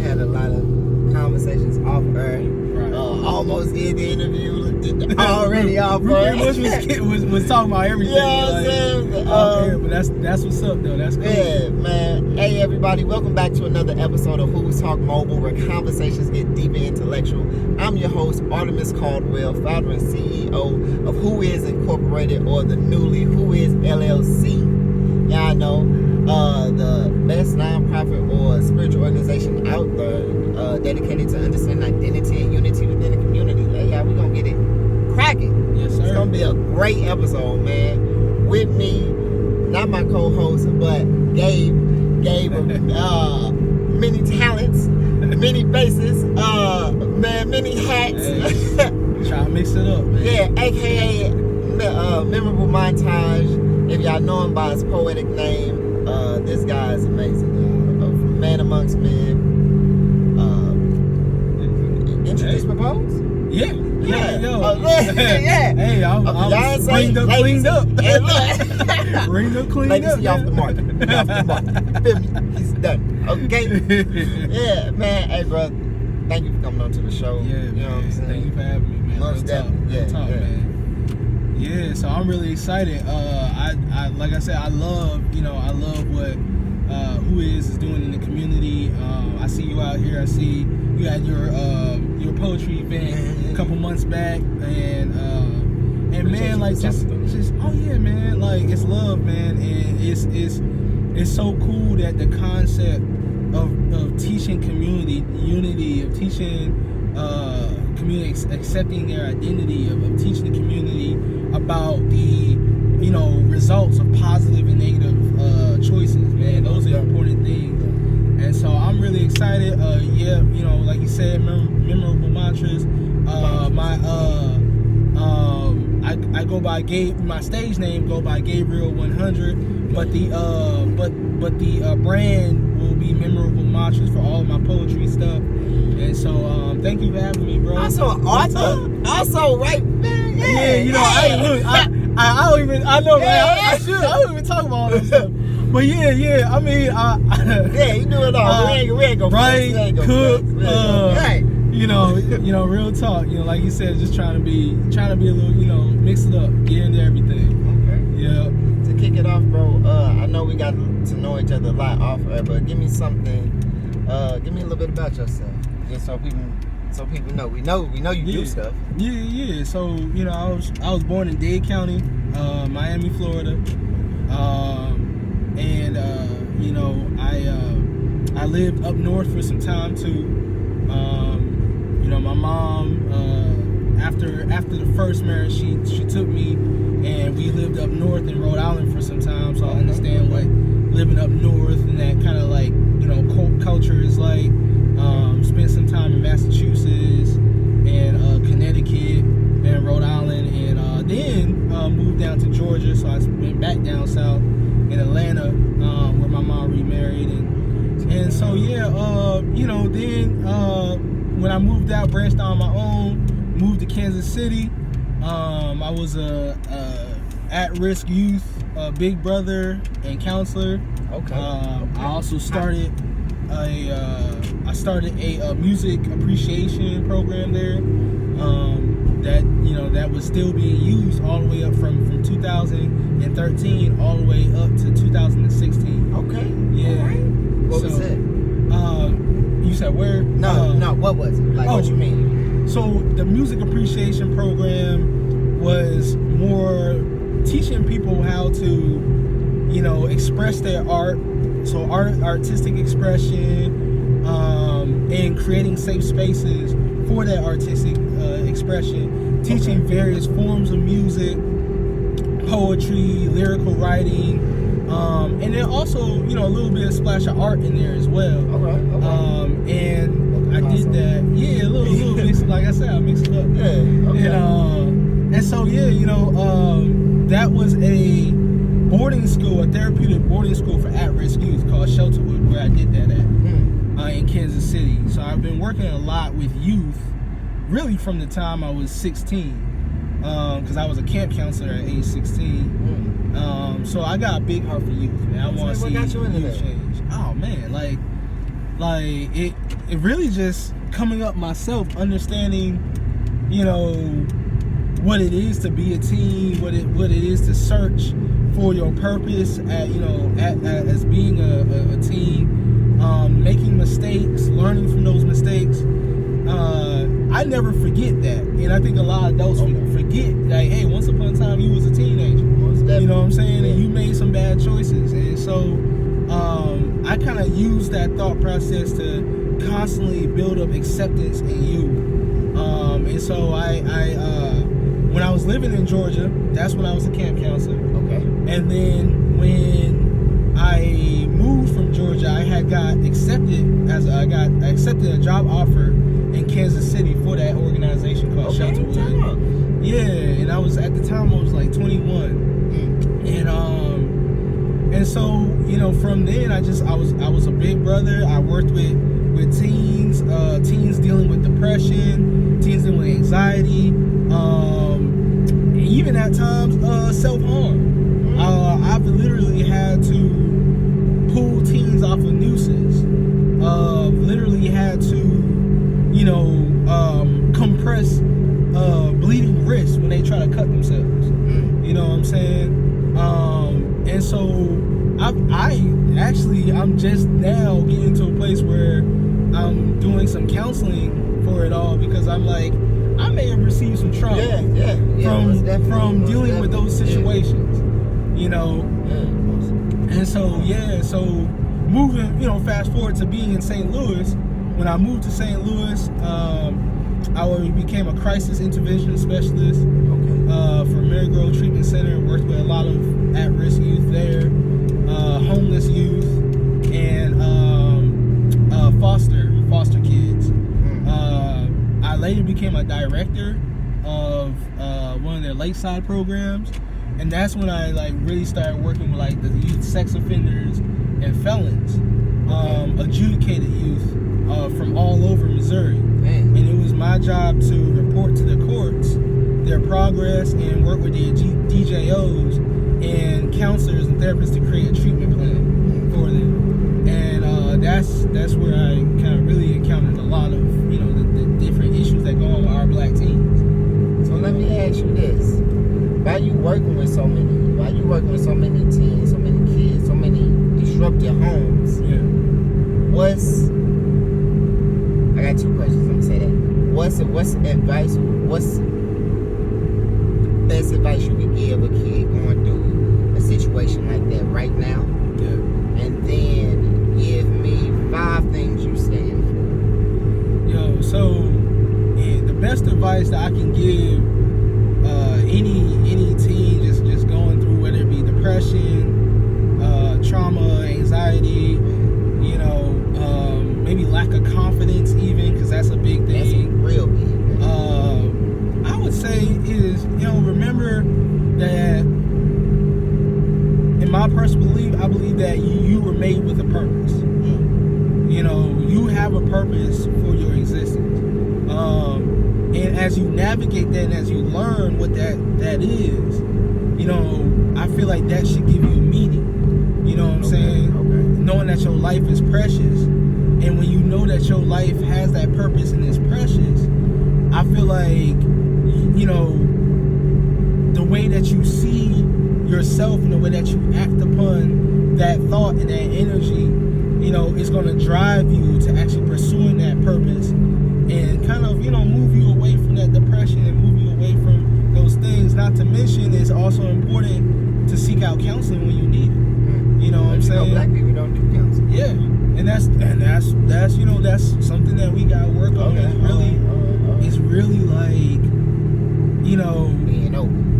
had a lot of conversations off air. Right. Almost did the interview. Already off air. was talking about everything. Yeah, I'm saying. But that's what's up though. That's cool. Yeah, man. Hey, everybody, welcome back to another episode of Who's Talk Mobile, where conversations get deep and intellectual. I'm your host, Artemis Caldwell, founder and CEO of Who Is Incorporated, or the newly Who Is LLC. Y'all know the best nonprofit or spiritual organization out there dedicated to understanding identity and unity within the community. Hey, y'all, we gonna get it cracking. Yes, sir. It's gonna be a great episode, man. With me, not my co-host, but Gabe, many talents, many faces, man, many hats. Hey, try to mix it up, man. Yeah, aka Memorable Montage. If y'all know him by his poetic name, this guy is amazing. Man amongst men. Introduce, propose? Yeah. Yeah. Hey, I was ringed up, cleaned up. Hey, look. Ringed up, cleaned Ladies, up. he off the market. He off the market. Feel me? He's done. Okay. Yeah, man. Hey, bro. Thank you for coming on to the show. Yeah, you know what I'm saying? Thank you for having me, man. Most definitely. Real talk, man. Yeah, so I'm really excited. I like I said, I love what Who Is doing in the community. I see you out here. I see you had your poetry event a couple months back, and man, like just oh yeah, man, like it's love, man, and it's so cool that the concept of teaching community unity, of teaching community accepting their identity, of teaching the community about the results of positive and negative choices, man. Those are important things. And so I'm really excited. Like you said, memorable mantras. I go by my stage name go by Gabriel 100, but the brand will be Memorable Mantras for all of my poetry stuff. And so thank you for having me, bro. Also an author. Also right, man. I don't even talk about all that stuff. But yeah, I mean, yeah, you do it all. We ain't gonna write, cook, right. Real talk. Like you said, just trying to be a little, mix it up, get into everything. Okay. Yeah. To kick it off, bro. I know we got to know each other a lot off air, but give me something. Give me a little bit about yourself, just so people know. We know you do stuff. Yeah. So I was born in Dade County, Miami, Florida. I lived up north for some time too. My mom, after the first marriage, she took me, and we lived up north in Rhode Island for some time. So I understand what living up north and that kind of like culture is like. Spent some time in Massachusetts and Connecticut and Rhode Island, and then moved down to Georgia. So I went back down south in Atlanta, where my mom remarried, and so then when I moved out, branched out on my own, moved to Kansas City. I was a at-risk youth big brother and counselor. Okay. I also started a music appreciation program there. That was still being used all the way up from 2013 all the way up to 2016. Okay. Yeah. All right. What was it? You said where? No. What was it? Like, what you mean? So the music appreciation program was more teaching people how to, express their art. So artistic expression, and creating safe spaces for that artistic expression, teaching various forms of music, poetry, lyrical writing, and then also, a little bit of splash of art in there as well. Okay. And I did that, a little mix. Like I said, I mixed it up. Yeah. Okay. And so that was a boarding school, a therapeutic boarding school for at-risk youth called Shelterwood, where I did that at in Kansas City. So I've been working a lot with youth, really from the time I was 16, because I was a camp counselor at age 16. So I got a big heart for youth, man. I want to see youth change. Oh man, like like it really just coming up myself, understanding, you know, what it is to be a teen, what it is to search for your purpose as being a teen, making mistakes, learning from those mistakes. I never forget that, and I think a lot of adults forget, like, hey, once upon a time you was a teenager, you know what I'm saying, and you made some bad choices, and so I kind of use that thought process to constantly build up acceptance in you, and so I when I was living in Georgia, that's when I was a camp counselor. Okay. And then when I moved from Georgia, I got accepted a job offer in Kansas City for that organization called Shelterwood. Yeah, and I was, at the time I was like 21. And so, you know, from then I was a big brother. I worked with teens dealing with depression, teens dealing with anxiety, even at times self-harm. I've literally had to pull teens off of nooses. Literally had to, you know, compress bleeding wrists when they try to cut themselves. You know what I'm saying? And so I'm just now getting to a place where I'm doing some counseling for it all, because I'm like, I may have received some trauma from dealing with those situations, you know. And so moving, you know, fast forward to being in St. Louis. When I moved to St. Louis, I became a crisis intervention specialist for Marygrove Treatment Center. Worked with a lot of at-risk youth there, homeless youth, and foster kids. I later became a director of one of their lakeside programs, and that's when I really started working with the youth sex offenders and felons, adjudicated youth from all over Missouri. And it was my job to report to the courts their progress and work with their DJOs and counselors and therapists to create a treatment plan for them. And that's where I kind of really encountered a lot of, you know, the different issues that go on with our black teens. So let me ask you this: Why you working with so many teens, so many kids, so many disrupted homes? Yeah. I got two questions. I'm gonna say that. What's advice? What's best advice you could give a kid going through a situation like that right now? Yeah. And then give me 5 things you stand for. Yo, so the best advice that I can give any teen just going through, whether it be depression, trauma, anxiety, you know, maybe lack of confidence even, because that's a big thing. That's real big. I would say is, you know, remember that, in my personal belief, I believe that you were made with a purpose. You know, you have a purpose for your existence. And as you navigate that and as you learn what that is, you know, I feel like that should give you meaning. You know what I'm saying? Knowing that your life is precious. And when you know that your life has that purpose and is precious, I feel like, you know, the way that you see yourself and the way that you act upon that thought and that energy, you know, is going to drive you to actually pursuing that purpose and kind of, you know, move you away from that depression and move you away from those things. Not to mention, it's also important to seek out counseling when you need it. You know what I'm saying? Black people don't do counseling. Yeah. And that's you know, that's something that we gotta work on. It's really like, you know, being open,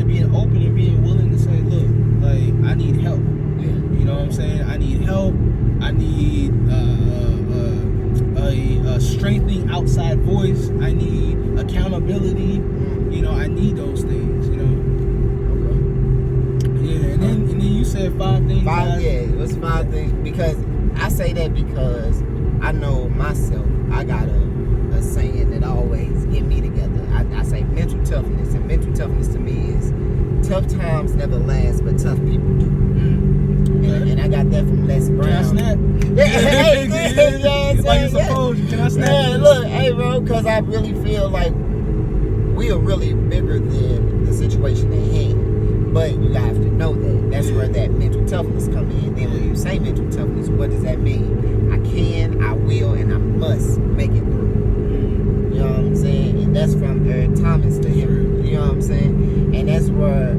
being open and being willing to say, look, like, I need help. You know what I'm saying? I need help. I need a strengthening outside voice. I need accountability. You know, I need those things, you know. Yeah, and then you said 5 things. What's 5 things? Because I say that because I know myself. I got a saying that always get me together. I say mental toughness, and mental toughness to me is tough times never last, but tough people do. And I got that from Les Brown. Snap. Hey, Like it's supposed. Can I snap? Yeah, look, hey, bro, because I really feel like we are really bigger than the situation at hand. But you have to know that. That's where that mental toughness comes in. Then when you say mental toughness, what does that mean? I can, I will, and I must make it through. You know what I'm saying? And that's from Eric Thomas to him. You know what I'm saying? And that's where,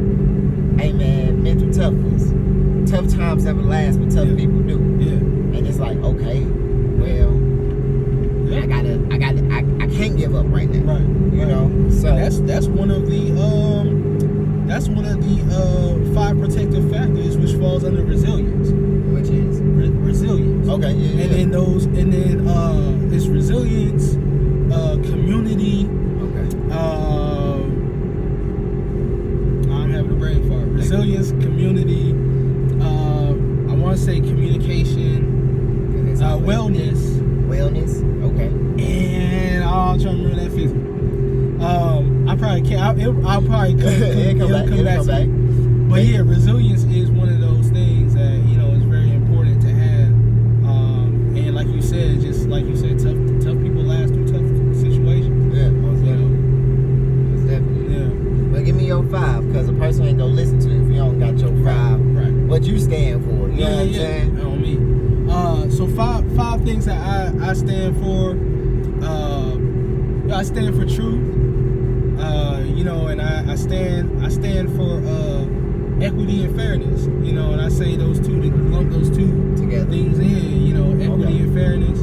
hey man, mental toughness. Tough times never last, but tough people do. Yeah. And it's like, okay, well, I can't give up right now. Right. You know? So that's one of the 5 protective factors which falls under resilience. which is Resilience. okay, yeah. And then it's resilience, community. Okay. I'm having a brain fart. Resilience, community. I want to say communication, wellness. Wellness. Okay. And I'm trying to remember that fifth. I probably can't. I'll probably come back to it. But yeah, resilience is one of those things that is very important to have. And like you said, tough people last through tough situations. Yeah, most definitely. Yeah. But give me your 5, because a person ain't gonna listen to you if you don't got your 5. Right. What you stand for? You know what I'm saying? On me. So five things that I stand for. I stand for truth. And I stand for equity and fairness. And I say those two, to lump those two Together. things in. Equity and fairness.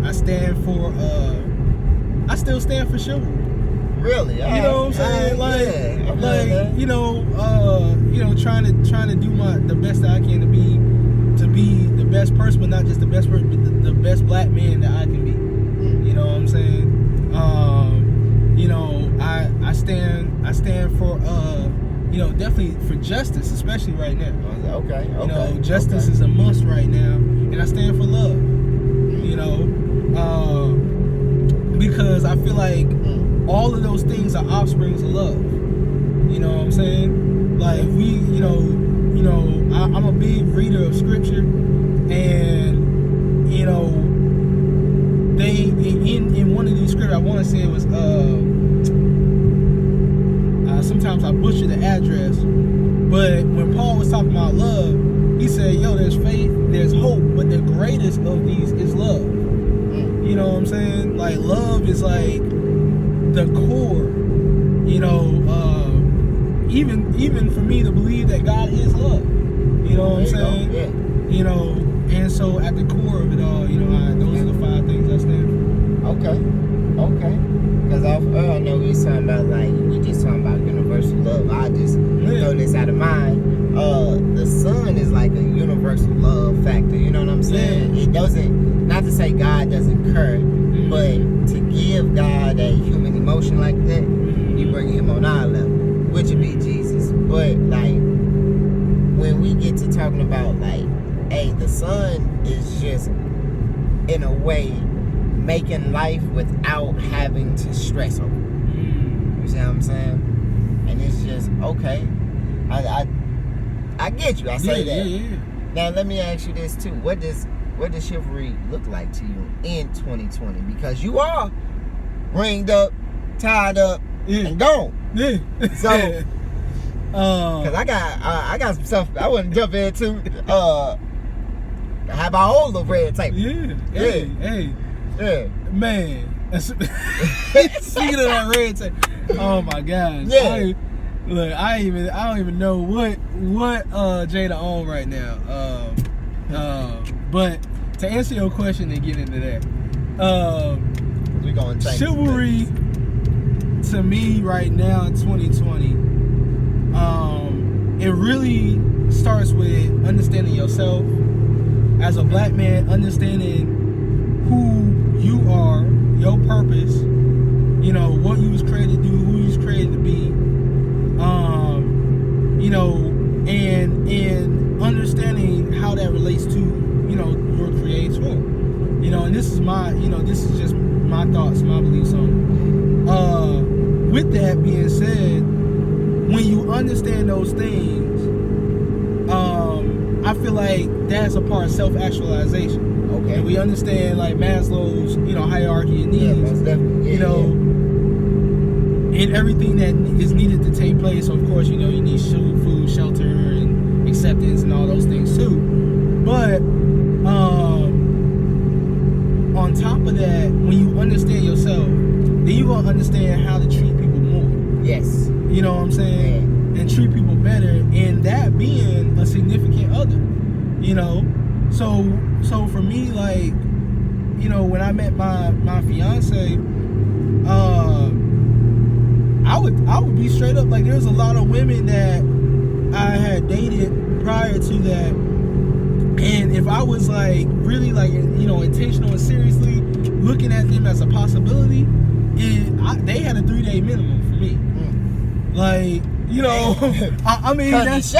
I stand for. I still stand for chivalry. Really? You know what I'm saying? Trying to do the best that I can to be the best person, but not just the best person, but the best black man that I can be. You know what I'm saying? I stand for definitely for justice, especially right now. Okay. Justice is a must right now, and I stand for love. Because I feel like all of those things are offsprings of love. You know what I'm saying? Like I'm a big reader of scripture, and they in one of these scriptures, I want to say it was sometimes I butcher the address, but when Paul was talking about love, he said, there's faith, there's hope, but the greatest of these is love. You know what I'm saying? Like, love is like the core, even for me to believe that God is love. You know what I'm saying? Yeah. And so at the core of it all, those are the 5 things I stand for. Okay. Because I know we just talking about universal love. I just throw this out of mind. The sun is like a universal love factor. You know what I'm saying? It doesn't, not to say God doesn't care, but to give God a human emotion like that, you bring him on our level, which would be Jesus. But like, when we get to talking about like, hey, the sun is just, in a way, making life without having to stress over it. You see what I'm saying? And it's just, okay, I get you. I say that. Yeah. Now let me ask you this too. What does chivalry look like to you in 2020? Because you are ringed up, tied up, and gone. Yeah. So, because I got some stuff I want to jump into. How about all the red tape? Yeah. Hey. Yeah. Man. Speaking of that red tape. Oh my gosh. Yeah. I don't even know what Jada on right now. But to answer your question and get into that, we going to chivalry to me right now in 2020, it really starts with understanding yourself as a black man, understanding who you are, your purpose, what you was created to do, who you was created to be, and understanding how that relates to, your creator. And this is this is just my thoughts, my beliefs on it. With that being said, when you understand those things, I I feel like that's a part of self-actualization. Okay. And we understand like Maslow's, hierarchy of needs. Yeah, most definitely. Yeah, and everything that is needed to take place. So of course, you need food, shelter, and acceptance, and all those things too. But on top of that, when you understand yourself, then you're gonna understand how to treat people more. Yes. You know what I'm saying? And treat people better, and that being a significant other. So for me, like, when I met my fiance, I would be straight up, like, there's a lot of women that I had dated prior to that, and if I was like really like intentional and seriously looking at them as a possibility, they had a 3-day minimum for me. Like, I mean, that's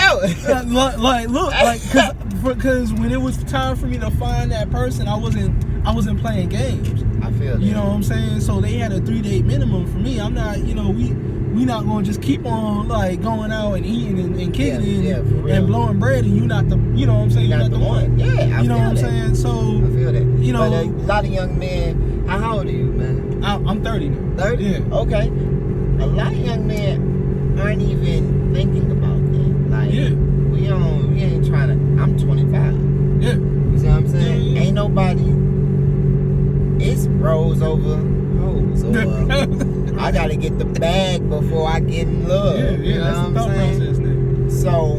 because when it was time for me to find that person, I wasn't playing games. I feel that. You know what I'm saying? So they had a 3-day minimum for me. I'm not, we not gonna just keep on like going out and eating and kicking and blowing bread, and you not the, you know what I'm saying? You're not the one. Yeah, you know what I'm saying? So I feel that. But a lot of young men. How old are you, man? I'm 30 now. 30? Yeah. Okay. A lot of young men aren't even thinking about that. Like, we ain't trying to. I'm 25. Yeah. You see what I'm saying? Yeah. Ain't nobody. It's bros over hoes. I gotta get the bag before I get in love. Yeah, you know that's what the thought I'm process now. So,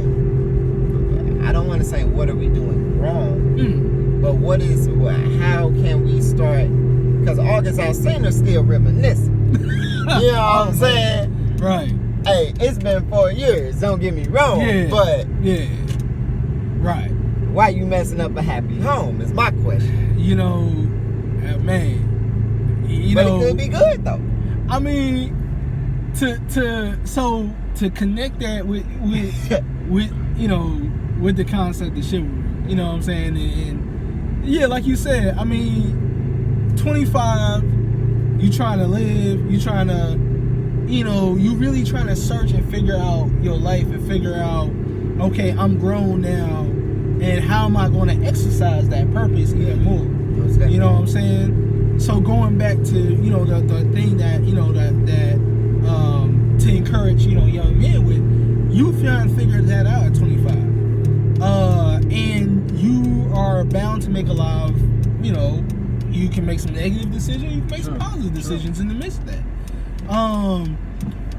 I don't want to say what are we doing wrong, but how can we start? Because August Alsina still reminiscing. You know what I'm saying? Right. Hey, it's been 4 years. Don't get me wrong, but right. Why you messing up a happy home? Is my question. Man. But it could be good though. I mean, to connect that with with the concept of chivalry, you know what I'm saying? And yeah, like you said, I mean, 25, you trying to live, you trying to, you really trying to search and figure out your life and figure out, okay, I'm grown now, and how am I going to exercise that purpose even more? You know what I'm saying? So going back to the thing that to encourage young men with, you trying to figure that out at 25, and you are bound to make a lot of you can make some negative decisions, you can make some positive decisions in the midst of that.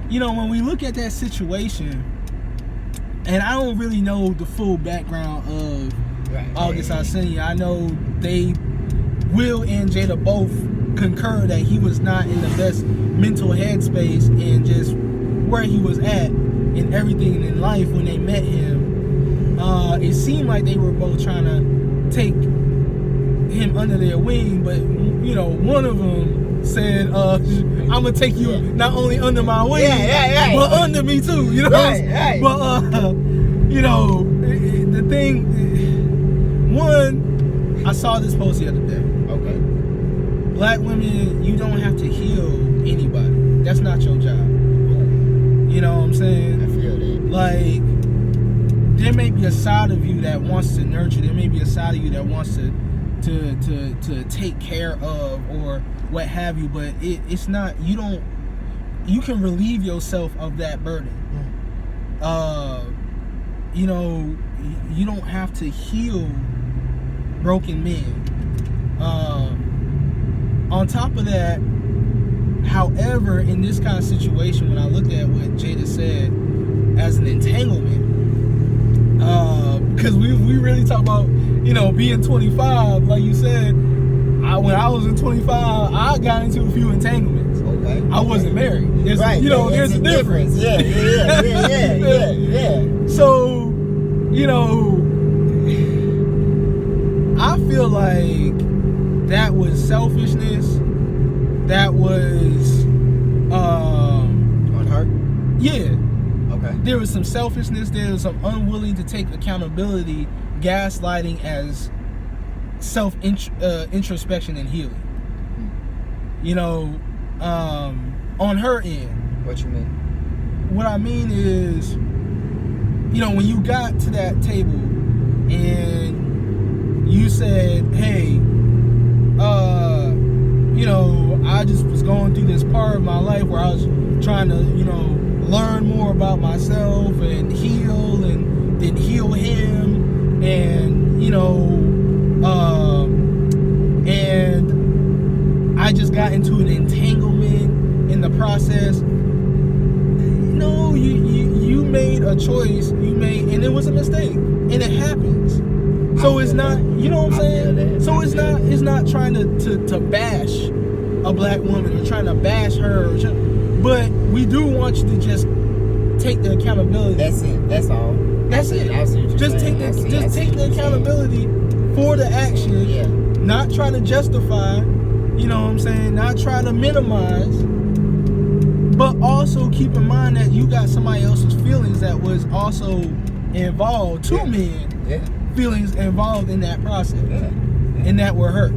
When we look at that situation, and I don't really know the full background of August Alsina. I know Will and Jada both concur that he was not in the best mental headspace and just where he was at in everything in life when they met him. It seemed like they were both trying to take him under their wing, but one of them said, I'm gonna take you not only under my wing, but under me too. Right. But the thing, one, I saw this post the other day. Okay. Black women, you don't have to heal anybody. That's not your job. You know what I'm saying? I feel that. Like, there may be a side of you that wants to nurture. There may be a side of you that wants to take care of or what have you, but it's not. You can relieve yourself of that burden. You don't have to heal broken men. On top of that, however, in this kind of situation, when I looked at what Jada said as an entanglement, because we really talk about being 25, like you said. When I was in 25, I got into a few entanglements. Okay. I wasn't married. There's, there's a difference. Yeah. So, I feel like that was selfishness. That was on her? Yeah. Okay. There was some selfishness. There was some unwilling to take accountability, gaslighting as introspection and healing. On her end. What you mean? What I mean is, when you got to that table and you said, hey, I just was going through this part of my life where I was trying to, learn more about myself and heal, and then heal him, and, and I just got into an entanglement in the process. You made a choice, and it was a mistake, and it happens. So it's not, you know what I'm saying? So it's not trying to bash a black woman or trying to bash her, but we do want you to just take the accountability. That's it. That's all. That's it. Just take the accountability for the action. Yeah. Not try to justify. You know what I'm saying? Not try to minimize. But also keep in mind that you got somebody else's feelings that was also involved. Two men. Yeah. Feelings involved in that process. Yeah. And that were hurt.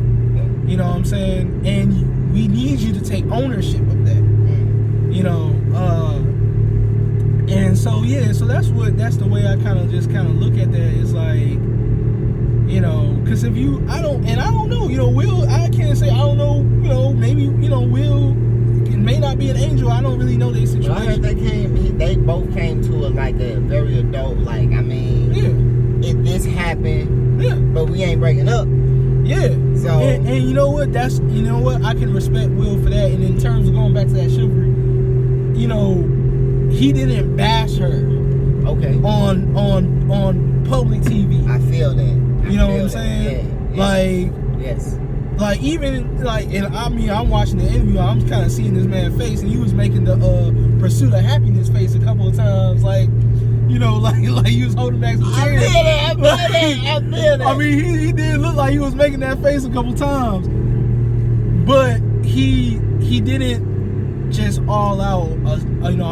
You know what I'm saying? And we need you to take ownership of that. And so so that's the way I kind of look at that. It's like, because if I don't know, Will, I can't say I don't know, maybe, Will, it may not be an angel. I don't really know their situation. Well, I heard they both came to a very adult, if this happened, but we ain't breaking up. Yeah. So and you know what? I can respect Will for that. And in terms of going back to that chivalry, he didn't bash her. Okay. On public TV. I feel that. You know what I'm saying? Yeah. Yes. Even I'm watching the interview. I'm kind of seeing this man's face, and he was making the pursuit of happiness face a couple of times, like he was holding back some tears. I feel that. I mean, he did look like he was making that face a couple times, but he didn't just all out,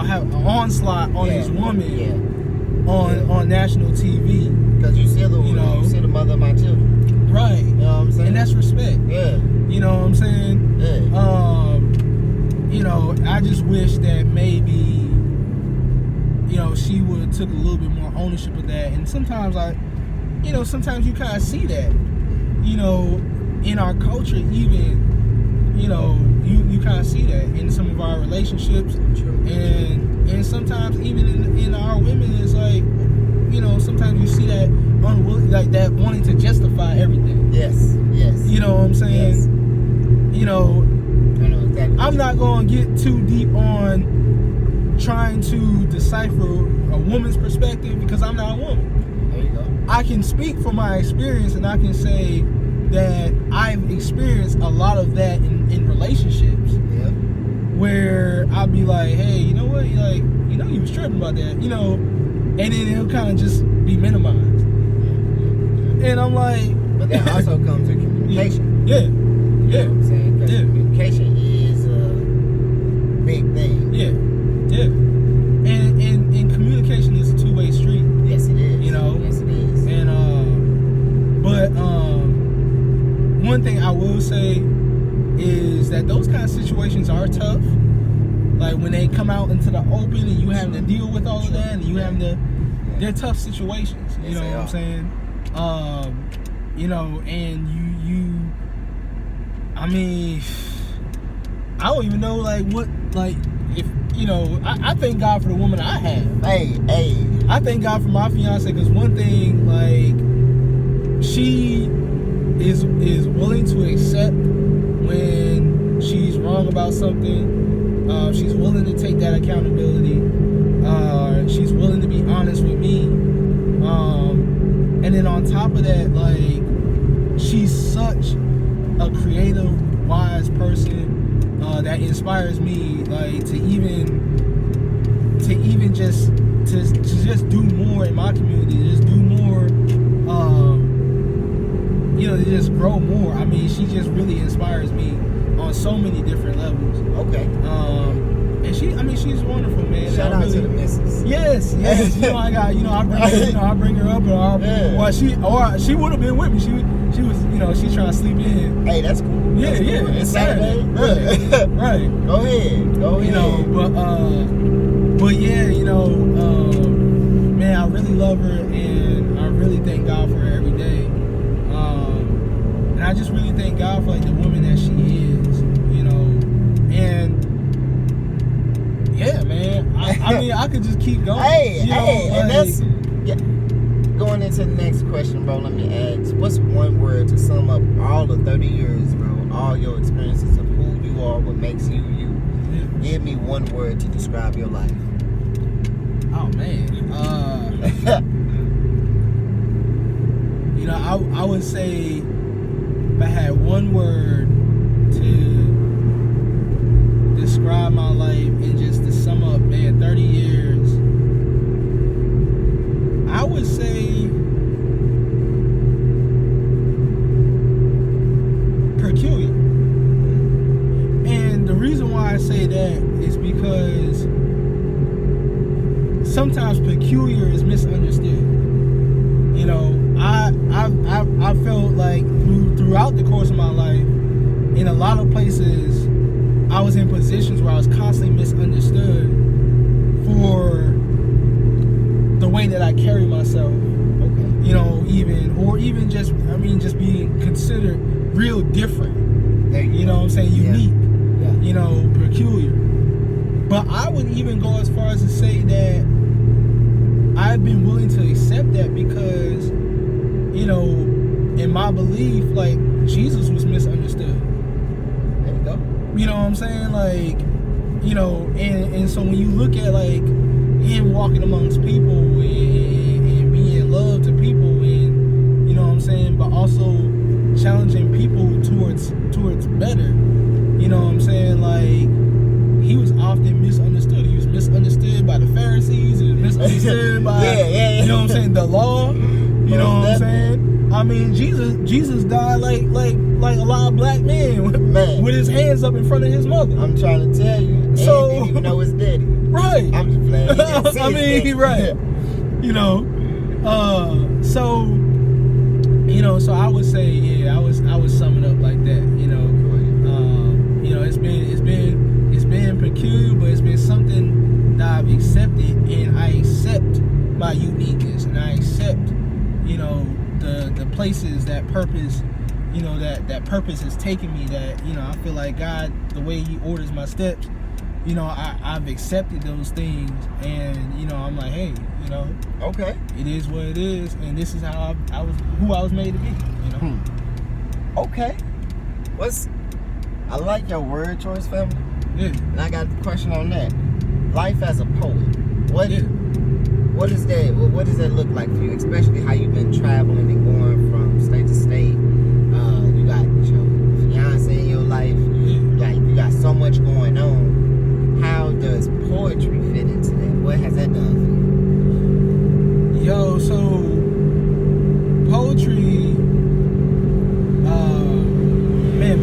have an onslaught on his woman on national TV. Because you see the mother of my children. Right. You know what I'm saying? And that's respect. Yeah. You know what I'm saying? Yeah. I just wish that maybe, she would have took a little bit more ownership of that. And sometimes sometimes you kind of see that, in our culture, even, you kind of see that in some of our relationships. True. And sometimes even in our women, it's like, sometimes you see that unwilling, like that wanting to justify everything. Yes. You know what I'm saying? Yes. I know exactly. I'm not going to get too deep on trying to decipher a woman's perspective because I'm not a woman. There you go. I can speak from my experience, and I can say that I've experienced a lot of that in relationships. Yeah. Where I'll be like, hey, you know what? You was tripping about that, and then it'll kind of just be minimized. And I'm like... But that also comes with communication. Yeah. You know what I'm saying? Because communication is a big thing. Yeah. And communication is a two-way street. Yes, it is. Yes, it is. And, but one thing I will say is that those kind of situations are tough. Like when they come out into the open and you having to deal with all of that, and you having to, they're tough situations. You know what I'm saying? And you, I mean, I don't even know if, I thank God for the woman I have. Hey. I thank God for my fiance, because one thing, she is willing to accept when she's wrong about something. She's willing to take that accountability. She's willing to be honest with me. And then on top of that, she's such a creative, wise person that inspires me, to just do more in my community, to just do more, to just grow more. I mean, she just really inspires me on so many different levels. Okay. And she's wonderful, man. Shout out to the missus. Yes. I bring her up, she would have been with me. She was, she's trying to sleep in. Hey, that's cool. That's cool. It's Saturday. Right. Go ahead. But yeah, man, I really love her, and I really really thank God for her every day. And I just really thank God for like the woman that she is, you know. And yeah, man, I mean, I could just keep going. And that's going into the next question, bro. Let me ask, what's one word to sum up all the 30 years, bro? All your experiences of who you are, what makes you you. Yeah. Give me one word to describe your life. Oh man, you know, I would say if I had one word to describe my life and just to sum up, man, 30 years, I would say peculiar. And the reason why I say that is because sometimes peculiar is misunderstood. You know, I felt like throughout the course of my life, in a lot of places, I was in positions where I was constantly misunderstood for the way that I carry myself. Okay. You know, even just being considered real different. You know what I'm saying? Unique. Yeah. You know, peculiar. But I would even go as far as to say that I've been willing to accept that because, you know, in my belief, like, Jesus was misunderstood. There you go. You know what I'm saying? Like, you know, and so when you look at, like, him walking amongst people and being love to people and, you know what I'm saying, but also challenging people towards better, you know what I'm saying? Like, he was often misunderstood. He was misunderstood by the Pharisees. He was misunderstood by, you know what I'm saying, the law. You know what I'm saying? I mean, Jesus died like a lot of black men with his hands up in front of his mother. I'm trying to tell you. So, didn't even know his daddy. Right. I'm just playing. I mean, right. You know, so, you know, so I would say, yeah, I was summing up like that. You know, it's been peculiar, but it's been something that I've accepted, and I accept my uniqueness, and I accept, you know, the places that purpose, you know, that purpose has taken me. That, you know, I feel like God, the way He orders my steps, you know, I've accepted those things, and, you know, I'm like, hey, you know, okay, it is what it is, and this is how I was made to be, you know. Okay, I like your word choice, family. Yeah. And I got a question on that. Life as a poet. What is that? What does that look like for you? Especially how you've been traveling and going from state to state. You got your fiance in your life. You got so much going on. How does poetry fit into that? What has that done for you? Yo, so poetry.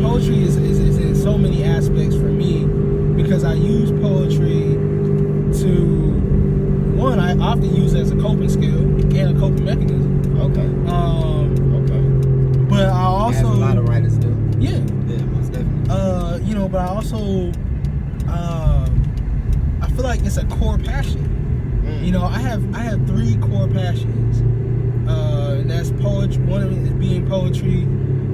Poetry is in so many aspects for me, because I use poetry to, one, I often use it as a coping skill and a coping mechanism. Okay. But I also, as a lot of writers do. Yeah, most definitely. You know, but I also, I feel like it's a core passion. You know, I have 3 core passions, and that's poetry. One of them is being poetry.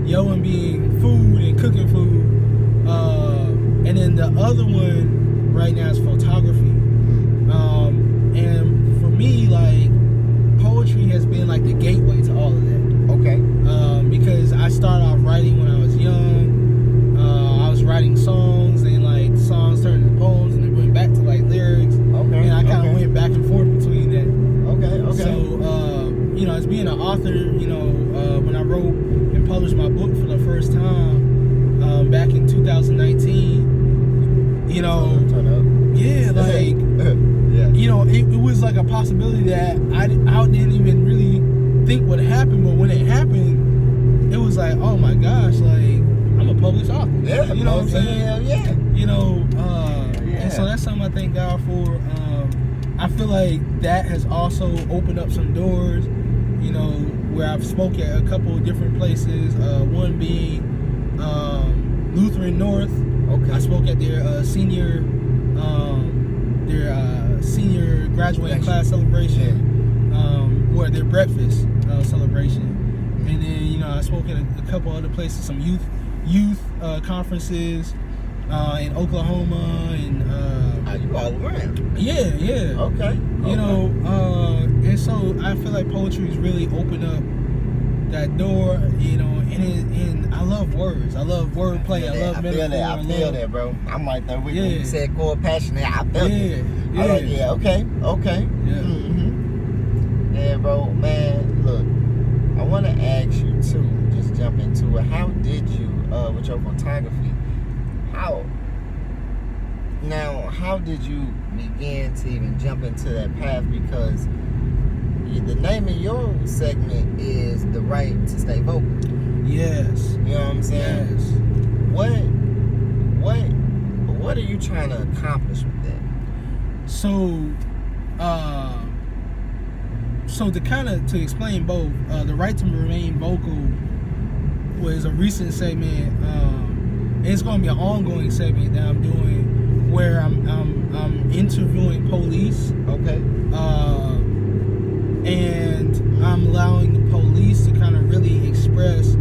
The other one being food and cooking food, and then the other one right now is photography. And for me, like, poetry has been like the gateway to all of that. Okay. Because I started off writing when I was young. I was writing songs, and like songs turned into poems, and it went back to like lyrics. Okay. And I kind of went back and forth between that. Okay. So, you know, as being an author, you know, when I wrote and published my book for the first time back in 2019, you know, yeah, like, you know, it was like a possibility that I didn't even really think would happen, but when it happened, it was like, oh my gosh, like, I'm a published author. Yeah, you know what I'm saying? Yeah. You know, and so that's something I thank God for. I feel like that has also opened up some doors, you know, where I've spoken at a couple of different places. One being Lutheran North. Okay. I spoke at their senior graduating class celebration, or their breakfast. celebration. And then, I spoke at a couple other places, some youth conferences in Oklahoma and you all around. Yeah. Okay. And so I feel like poetry has really opened up that door, and I love words. I love wordplay. I love metaphor. I feel that, bro. I'm right there with you. Yeah. You said core passionate. I felt it. Yeah. Okay. Yeah. Mm-hmm. Yeah, bro, man. Look, I want to ask you too. Just jump into it. How did you, with your photography? How did you begin to even jump into that path? Because the name of your segment is The Right to Stay Vocal. Yes. You know what I'm saying? Yes. What are you trying to accomplish with that? So to explain both, The Right to Remain Vocal was a recent segment. And it's going to be an ongoing segment that I'm doing where I'm interviewing police. Okay. And I'm allowing the police to kind of really express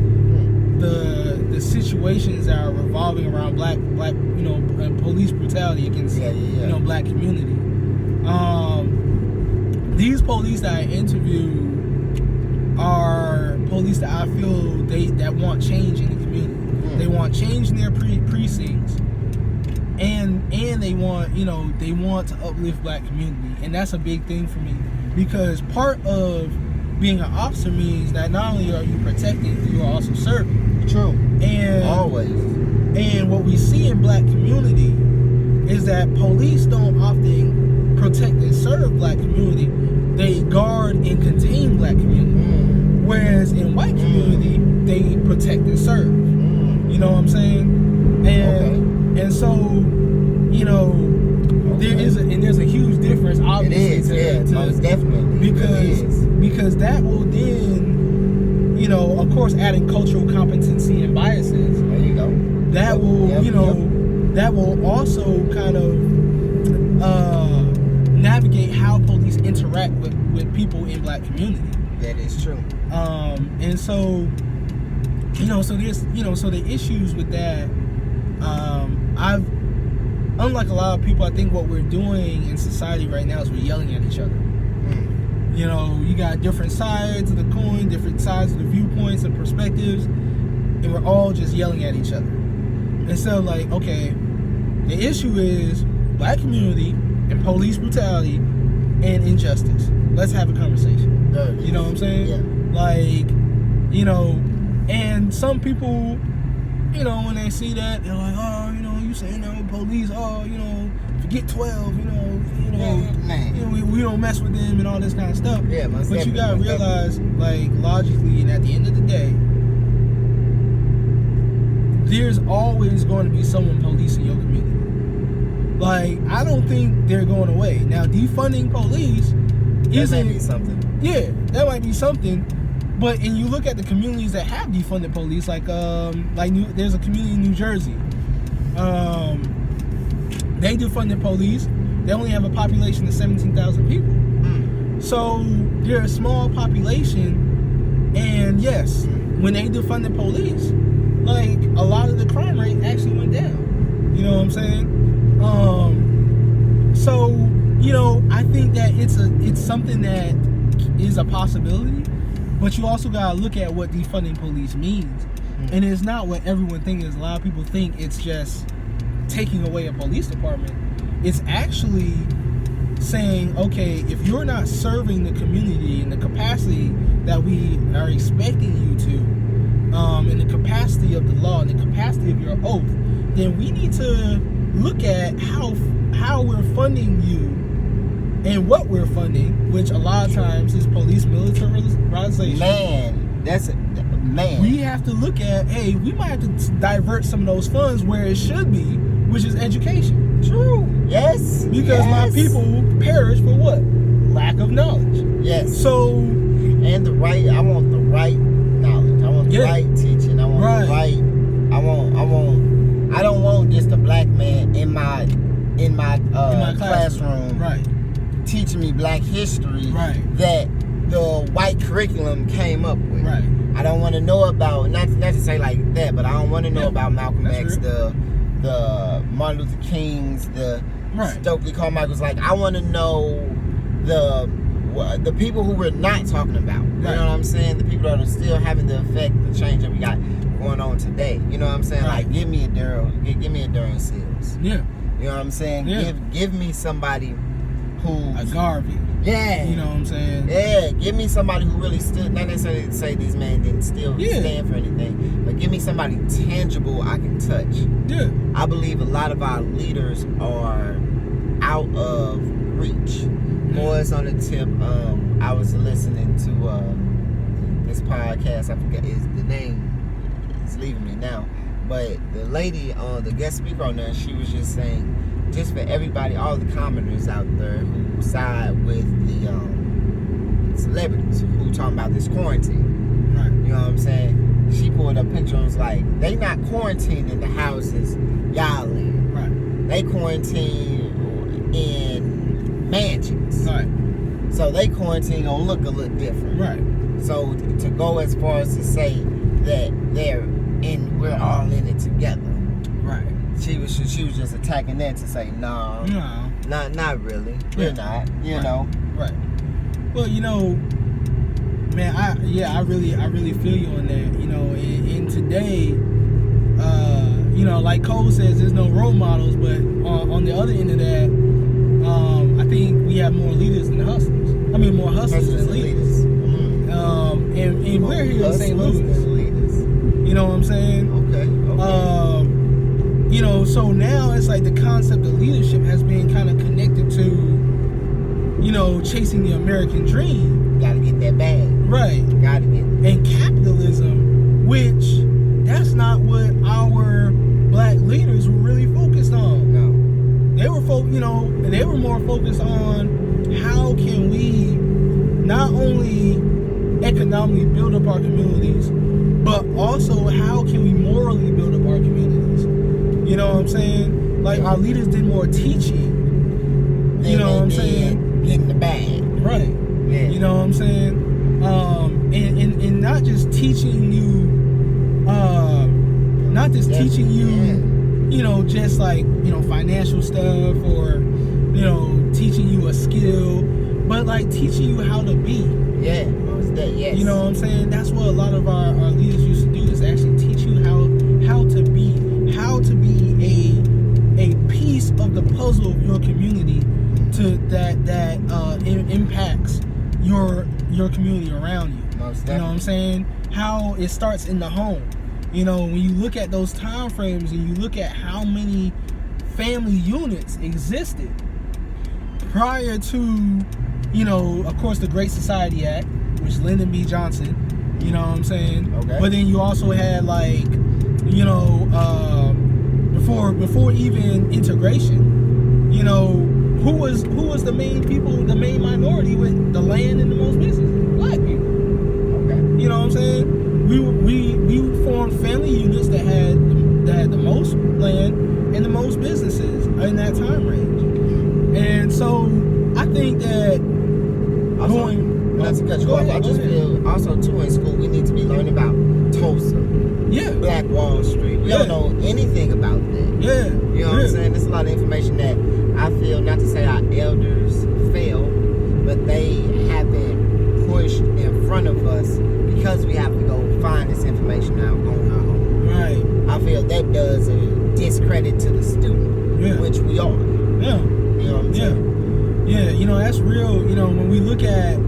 the situations that are revolving around black police brutality against black community. These police that I interview are police that I feel that want change in the community. They want change in their precincts, and they want to uplift black community, and that's a big thing for me, because part of being an officer means that not only are you protecting, you are also serving. True. And always. And what we see in black community is that police don't often protect and serve black community. They guard and contain black community. Whereas in white community, they protect and serve. You know what I'm saying? And so, there's a huge difference, obviously. It is, most definitely. Because that will then, of course, adding cultural competency and biases. There you go. That will, that will also kind of navigate how police interact with people in black community. That is true. And so, so there's, so the issues with that, unlike a lot of people, I think what we're doing in society right now is we're yelling at each other. You got different sides of the coin, different sides of the viewpoints and perspectives, and we're all just yelling at each other. Instead of okay, the issue is black community and police brutality and injustice. Let's have a conversation. You know what I'm saying? Yeah. And some people, when they see that, they're like, oh, you saying police, forget 12, we don't mess with them and all this kind of stuff. Yeah, but you gotta realize, logically, and at the end of the day, there's always going to be someone policing your community. I don't think they're going away. Now, defunding police that might be something. Yeah, that might be something. But and you look at the communities that have defunded police, there's a community in New Jersey. They defunded police. They only have a population of 17,000 people. So they're a small population. And yes, when they defunded police, a lot of the crime rate actually went down. You know what I'm saying? So I think that it's something that is a possibility. But you also gotta look at what defunding police means. And it's not what everyone thinks. A lot of people think it's just taking away a police department. It's actually saying, okay, if you're not serving the community in the capacity that we are expecting you to, in the capacity of the law, in the capacity of your oath, then we need to look at how we're funding you and what we're funding, which a lot of times is police militarization. Man. We have to look at, hey, we might have to divert some of those funds where it should be, which is education. True. Yes. Because my people perish for what? Lack of knowledge. Yes. So. And I want the right knowledge. I want the right teaching. I want the right. I don't want just a black man in my classroom. Right. Teaching me black history. Right. That the white curriculum came up with. Right. I don't want to know about, not to say like that, but I don't want to know about Malcolm X, the Martin Luther Kings, the Stokely Carmichael's. Like, I want to know the people who we're not talking about. You know what I'm saying? The people that are still having the effect, the change that we got going on today. You know what I'm saying? Like, give me a Durham Seals. Yeah. You know what I'm saying? Yeah. Give me somebody who a Garvey. Yeah. You know what I'm saying? Yeah. Give me somebody who really stood, not necessarily to say these men didn't still stand for anything, but give me somebody tangible I can touch. Yeah. I believe a lot of our leaders are out of reach. More is on the tip. I was listening to this podcast. I forget the name. It's leaving me now. But the lady, the guest speaker on there, she was just saying, just for everybody, all the commoners out there who side with the celebrities who talking about this quarantine. Right. You know what I'm saying? She pulled up a picture and was like, they not quarantined in the houses y'all in. Right. They quarantine in mansions. Right. So they quarantine gonna look a little different. Right. So to go as far as to say that we're all in it together. Right. She was just attacking that to say no, not really. We're not. You know. Right. Well, you know, man, I really feel you on that. You know, and today, you know, like Cole says, there's no role models, but on the other end of that, I think we have more leaders than hustlers. I mean, more hustlers than leaders. And we're here in St. Louis. You know what I'm saying? Okay. You know, so now it's like the concept of leadership has been kind of connected to, you know, chasing the American dream. Gotta get that bag. Right. Gotta get it. And capitalism, which that's not what our black leaders were really focused on. No. They were they were more focused on how can we not only economically build up our communities, but also how can we morally build up our communities. You know what I'm saying? Like, our leaders did more teaching. You know what I'm saying? Getting the bag. Right. Yeah. You know what I'm saying? And not just teaching you, you know, just like, you know, financial stuff or, you know, teaching you a skill, but like teaching you how to be. Yeah. Yes. You know what I'm saying? That's what a lot of our leaders used to do, is actually teach you how to be a piece of the puzzle of your community that impacts your community around you. Most definitely. You know what I'm saying? How it starts in the home. You know, when you look at those time frames and you look at how many family units existed prior to, you know, of course, the Great Society Act, which Lyndon B. Johnson, you know what I'm saying? Okay. But then you also had, like, you know, before even integration, you know, who was the main minority with the land and the most businesses? Black people. Okay. You know what I'm saying? We formed family units that had the most land and the most businesses in that time range. And so I think that not to cut you off, I just feel also too in school we need to be learning about Tulsa. Yeah. Black Wall Street. We don't know anything about that. Yeah. You know what I'm saying? There's a lot of information that I feel, not to say our elders fail, but they haven't pushed in front of us because we have to go find this information out on our own. Right. I feel that does a discredit to the student, which we are. Yeah. You know what I'm saying? Yeah, you know, that's real. You know, when we look at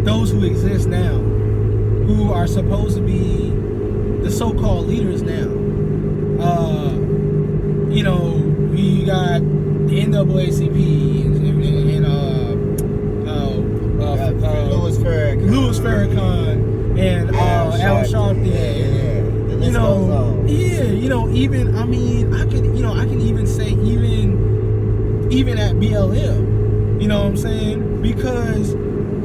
those who exist now, who are supposed to be the so-called leaders now, you know, we got the NAACP and Louis Farrakhan and Al Sharpton. You know, you know, even I can even say even at BLM, you know what I'm saying? Because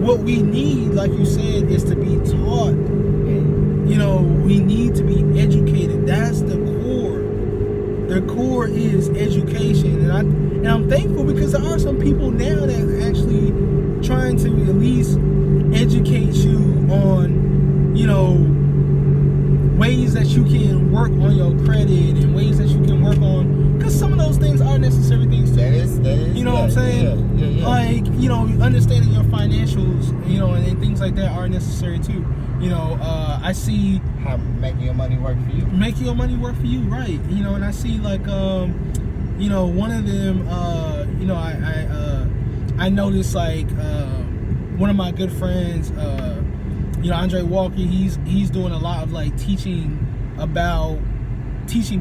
what we need, like you said, is to be taught. You know, we need to be educated. That's the core. The core is education, and I'm thankful because there are some people now that actually trying to at least educate you on, you know, ways that you can work on your credit and ways that you can work on, because some of those things are necessary things too. That is. You know what I'm saying? Yeah. Like, you know, understanding your financials, you know, and things like that are necessary too. You know, I see how making your money work for you. Making your money work for you, right? You know, and I see like, you know, one of them, you know, I noticed like one of my good friends, you know, Andre Walker. He's doing a lot of like teaching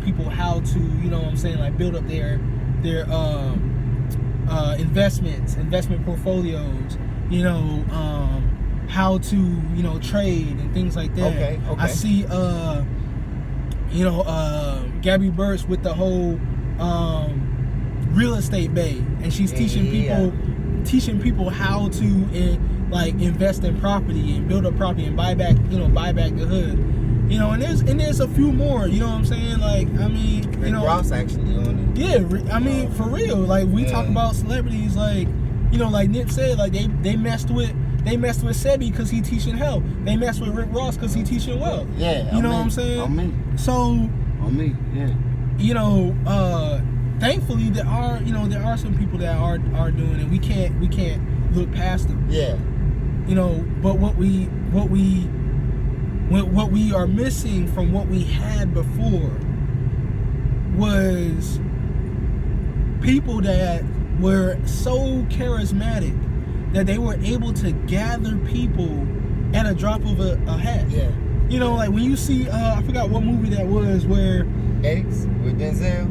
people how to, you know what I'm saying, like build up their investment portfolios, you know, how to, you know, trade and things like that. Okay. I see you know, Gabby Burt's with the whole real estate bay, and she's teaching people how to like invest in property and build up property and buy back the hood. You know, and there's a few more, you know what I'm saying? Like, I mean, you know, Ross actually doing it. Yeah, I mean, for real. Like, we talk about celebrities, like, you know, like Nip said, like they messed with Sebi because he teaching health. They messed with Rick Ross because he teaching wealth. Yeah, you know what I'm saying? On me. So, on me, yeah. You know, thankfully there are some people that are doing it. We can't look past them. Yeah. You know, but what we are missing from what we had before was people that were so charismatic that they were able to gather people at a drop of a hat. Yeah. You know, like when you see, I forgot what movie that was where... X with Denzel?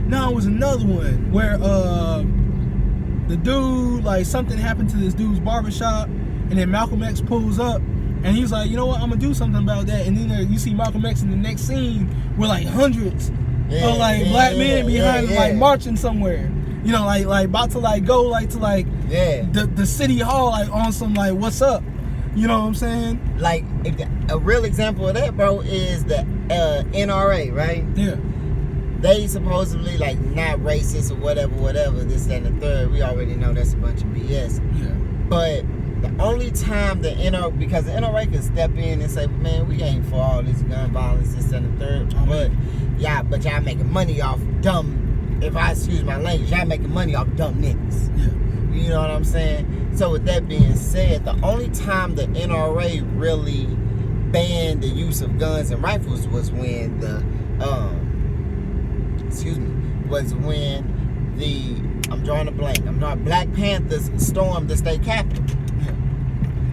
No, it was another one where the dude, like something happened to this dude's barbershop, and then Malcolm X pulls up, and he's like, you know what, I'm gonna do something about that. And then you see Malcolm X in the next scene with like hundreds of like black men behind him, like marching somewhere. You know, like about to like go like to like the city hall, like on some like what's up. You know what I'm saying? Like a real example of that, bro, is the NRA, right? Yeah. They supposedly like not racist or whatever, this, that, and the third. We already know that's a bunch of BS. Yeah. But the only time the NRA, because the NRA can step in and say, man, we ain't for all this gun violence, this, that, and the third. But y'all making money off dumb, if I excuse my language, y'all making money off dumb niggas. Yeah. You know what I'm saying? So with that being said, the only time the NRA really banned the use of guns and rifles was when I'm drawing a blank. Black Panthers stormed the state capitol. Yeah.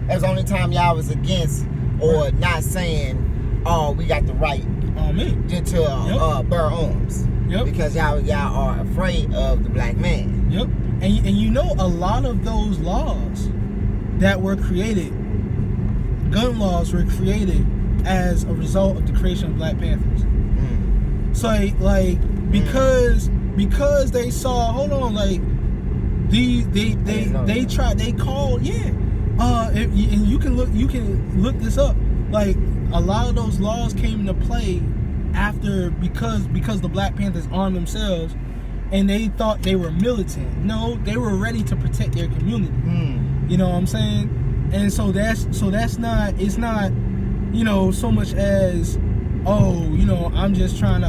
That was the only time y'all was against or not saying, oh, we got the right to bear arms. Yep. Because y'all are afraid of the black man. Yep. And you know, a lot of those laws that were created, gun laws were created as a result of the creation of Black Panthers. So like because they saw, hold on, like they called, and you can look this up. Like a lot of those laws came into play after because the Black Panthers armed themselves and they thought they were militant. No, they were ready to protect their community. You know what I'm saying? And so that's not, it's not, you know, so much as, oh, you know, I'm just trying to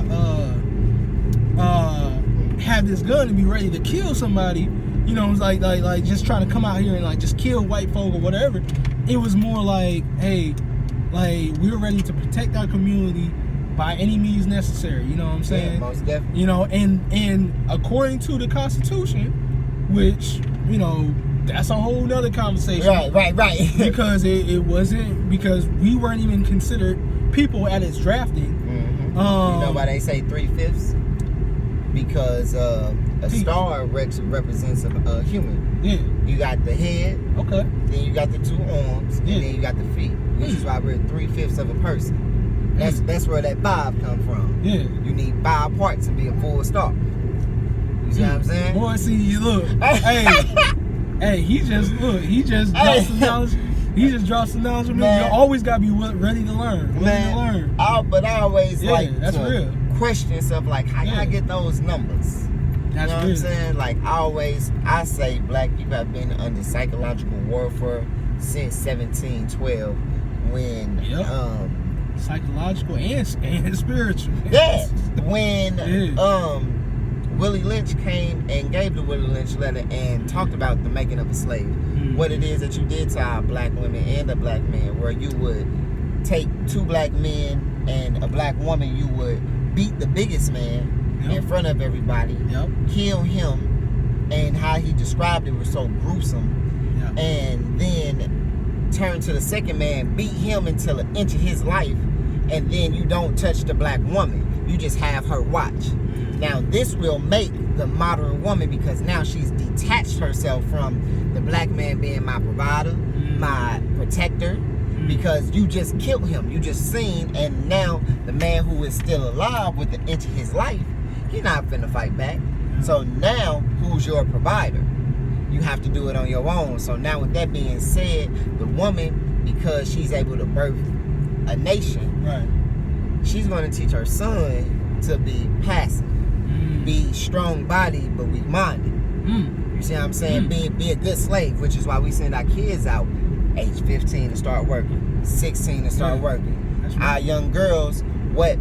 have this gun to be ready to kill somebody. You know, it's like just trying to come out here and like just kill white folk or whatever. It was more like, hey, like we're ready to protect our community by any means necessary. You know what I'm saying? Yeah, most definitely. You know, and according to the Constitution, which, you know, that's a whole nother conversation. Right. Because it wasn't, because we weren't even considered people at its drafting. You know why they say 3/5? Because a star represents a human. Yeah. You got the head. Okay. Then you got the two arms. And then you got the feet. Which is why we're 3/5 of a person. That's where that 5 come from. Yeah. You need 5 parts to be a full star. You see what I'm saying? Boy, see, you look. Hey, he just dropped some knowledge. He just dropped some knowledge with me. You always gotta be ready to learn. But I always like that's to real. question stuff like, how y'all get those numbers? That's you know real. what I'm saying? Like I say black people have been under psychological warfare since 1712 when psychological and spiritual. Yeah. When Yeah. Willie Lynch came and gave the Willie Lynch letter and talked about the making of a slave. What it is that you did to our black women and a black man, where you would take two black men and a black woman, you would beat the biggest man in front of everybody, kill him, and how he described it was so gruesome, and then turn to the second man, beat him until an inch of his life, and then you don't touch the black woman. You just have her watch. Now this will make the modern woman, because now she's detached herself from the black man being my provider, my protector, because you just killed him. You just seen, and now the man who is still alive with the inch of his life, he's not finna fight back. So now, who's your provider? You have to do it on your own. So now with that being said, the woman, because she's able to birth a nation, she's going to teach her son to be passive, be strong-bodied but weak-minded. You see what I'm saying? Be a good slave, which is why we send our kids out age 15 to start working, 16 to start working. That's right. Our young girls, what